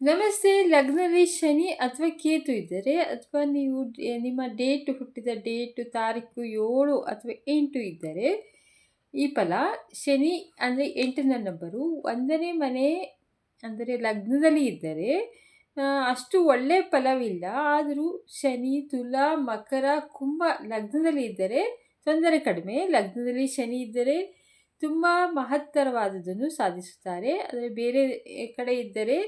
ನಮಸ್ತೆ. ಲಗ್ನದಲ್ಲಿ ಶನಿ ಅಥವಾ ಕೇತು ಇದ್ದರೆ ಅಥವಾ ನೀವು ನಿಮ್ಮ ಹುಟ್ಟಿದ ಡೇಟು ತಾರೀಕು 7 ಅಥವಾ 8 ಇದ್ದರೆ ಈ ಫಲ. ಶನಿ ಅಂದರೆ 8ನೇ ನಂಬರು 1ನೇ ಮನೆ ಅಂದರೆ ಲಗ್ನದಲ್ಲಿ ಇದ್ದರೆ ಅಷ್ಟು ಒಳ್ಳೆಯ ಫಲವಿಲ್ಲ. ಆದರೂ ಶನಿ ತುಲಾ ಮಕರ ಕುಂಭ ಲಗ್ನದಲ್ಲಿ ಇದ್ದರೆ ತೊಂದರೆ ಕಡಿಮೆ. ಲಗ್ನದಲ್ಲಿ ಶನಿ ಇದ್ದರೆ ತುಂಬ ಮಹತ್ತರವಾದುದನ್ನು ಸಾಧಿಸುತ್ತಾರೆ. ಆದರೆ ಬೇರೆ ಕಡೆ ಇದ್ದರೆ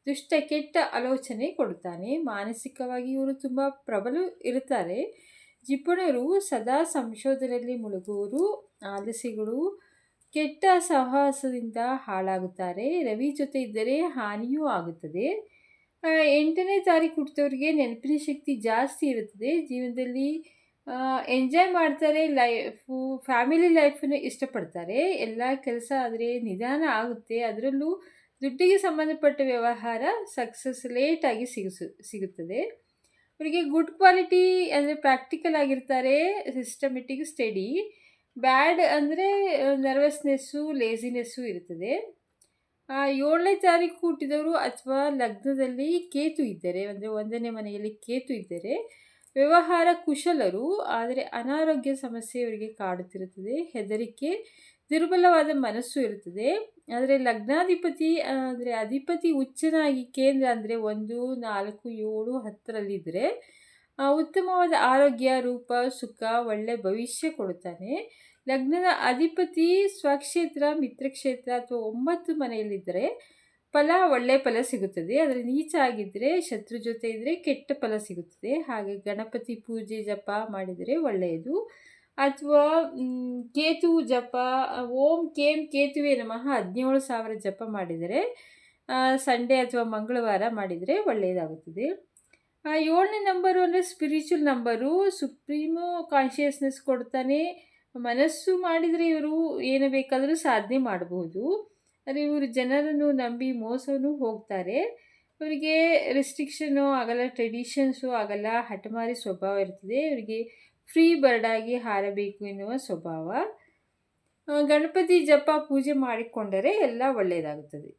ದುಷ್ಟ ಕೆಟ್ಟ ಆಲೋಚನೆ ಕೊಡುತ್ತಾನೆ. ಮಾನಸಿಕವಾಗಿ ಇವರು ತುಂಬ ಪ್ರಬಲ ಇರುತ್ತಾರೆ. ಜಿಪುಣರು, ಸದಾ ಸಂಶೋಧನೆಯಲ್ಲಿ ಮುಳುಗುವರು, ಆಲಸಿಗಳು, ಕೆಟ್ಟ ಸಹವಾಸದಿಂದ ಹಾಳಾಗುತ್ತಾರೆ. ರವಿ ಜೊತೆ ಇದ್ದರೆ ಹಾನಿಯೂ ಆಗುತ್ತದೆ. 8ನೇ ತಾರೀಕು ಹುಟ್ಟಿದವರಿಗೆ ನೆನಪಿನ ಶಕ್ತಿ ಜಾಸ್ತಿ ಇರುತ್ತದೆ. ಜೀವನದಲ್ಲಿ ಎಂಜಾಯ್ ಮಾಡ್ತಾರೆ. ಫ್ಯಾಮಿಲಿ ಲೈಫನ್ನು ಇಷ್ಟಪಡ್ತಾರೆ. ಎಲ್ಲ ಕೆಲಸ ಆದರೆ ನಿಧಾನ ಆಗುತ್ತೆ. ಅದರಲ್ಲೂ ದುಡ್ಡಿಗೆ ಸಂಬಂಧಪಟ್ಟ ವ್ಯವಹಾರ ಸಕ್ಸಸ್ ಲೇಟಾಗಿ ಸಿಗುತ್ತದೆ. ಅವರಿಗೆ ಗುಡ್ ಕ್ವಾಲಿಟಿ ಅಂದರೆ ಪ್ರಾಕ್ಟಿಕಲ್ ಆಗಿರ್ತಾರೆ, ಸಿಸ್ಟಮೆಟಿಕ್, ಸ್ಟಡಿ. ಬ್ಯಾಡ್ ಅಂದರೆ ನರ್ವಸ್ನೆಸ್ಸು, ಲೇಸಿನೆಸ್ಸು ಇರುತ್ತದೆ. 7ನೇ ತಾರೀಕು ಹುಟ್ಟಿದವರು ಅಥವಾ ಲಗ್ನದಲ್ಲಿ ಕೇತು ಇದ್ದರೆ ಅಂದರೆ 1ನೇ ಮನೆಯಲ್ಲಿ ಕೇತು ಇದ್ದರೆ ವ್ಯವಹಾರ ಕುಶಲರು, ಆದರೆ ಅನಾರೋಗ್ಯ ಸಮಸ್ಯೆ ಇವರಿಗೆ ಕಾಡುತ್ತಿರುತ್ತದೆ. ಹೆದರಿಕೆ, ದುರ್ಬಲವಾದ ಮನಸ್ಸು ಇರುತ್ತದೆ. ಆದರೆ ಲಗ್ನಾಧಿಪತಿ ಅಂದರೆ ಅಧಿಪತಿ ಉಚ್ಚನಾಗಿ ಕೇಂದ್ರ ಅಂದರೆ 1, 4, 7, 10ರಲ್ಲಿದ್ದರೆ ಉತ್ತಮವಾದ ಆರೋಗ್ಯ, ರೂಪ, ಸುಖ, ಒಳ್ಳೆಯ ಭವಿಷ್ಯ ಕೊಡುತ್ತಾನೆ. ಲಗ್ನದ ಅಧಿಪತಿ ಸ್ವಕ್ಷೇತ್ರ, ಮಿತ್ರಕ್ಷೇತ್ರ ಅಥವಾ 9 ಮನೆಯಲ್ಲಿದ್ದರೆ ಒಳ್ಳೆಯ ಫಲ ಸಿಗುತ್ತದೆ. ಆದರೆ ನೀಚ ಆಗಿದ್ದರೆ, ಶತ್ರು ಜೊತೆ ಇದ್ದರೆ ಕೆಟ್ಟ ಫಲ ಸಿಗುತ್ತದೆ. ಹಾಗೆ ಗಣಪತಿ ಪೂಜೆ ಜಪ ಮಾಡಿದರೆ ಒಳ್ಳೆಯದು. ಅಥವಾ ಕೇತು ಜಪ, ಓಂ ಕೇಂ ಕೇತುವೆ ನಮಃ 17,000 ಜಪ ಮಾಡಿದರೆ ಸಂಡೇ ಅಥವಾ ಮಂಗಳವಾರ ಮಾಡಿದರೆ ಒಳ್ಳೆಯದಾಗುತ್ತದೆ. 7ನೇ ನಂಬರು ಅಂದರೆ ಸ್ಪಿರಿಚುವಲ್ ನಂಬರು, ಸುಪ್ರೀಮು ಕಾನ್ಷಿಯಸ್ನೆಸ್ ಕೊಡ್ತಾನೆ. ಮನಸ್ಸು ಮಾಡಿದರೆ ಇವರು ಏನು ಬೇಕಾದರೂ ಸಾಧನೆ ಮಾಡಬಹುದು. ಆದರೆ ಇವರು ಜನರನ್ನು ನಂಬಿ ಮೋಸನೂ ಹೋಗ್ತಾರೆ. ಇವರಿಗೆ ರಿಸ್ಟ್ರಿಕ್ಷನು ಆಗಲ್ಲ, ಟ್ರೆಡಿಷನ್ಸು ಆಗಲ್ಲ, ಹಠಮಾರಿ ಸ್ವಭಾವ ಇರ್ತದೆ. ಇವರಿಗೆ ಫ್ರೀ ಬರ್ಡಾಗಿ ಹಾರಬೇಕು ಎನ್ನುವ ಸ್ವಭಾವ. ಗಣಪತಿ ಜಪ ಪೂಜೆ ಮಾಡಿಕೊಂಡರೆ ಎಲ್ಲ ಒಳ್ಳೆಯದಾಗುತ್ತದೆ.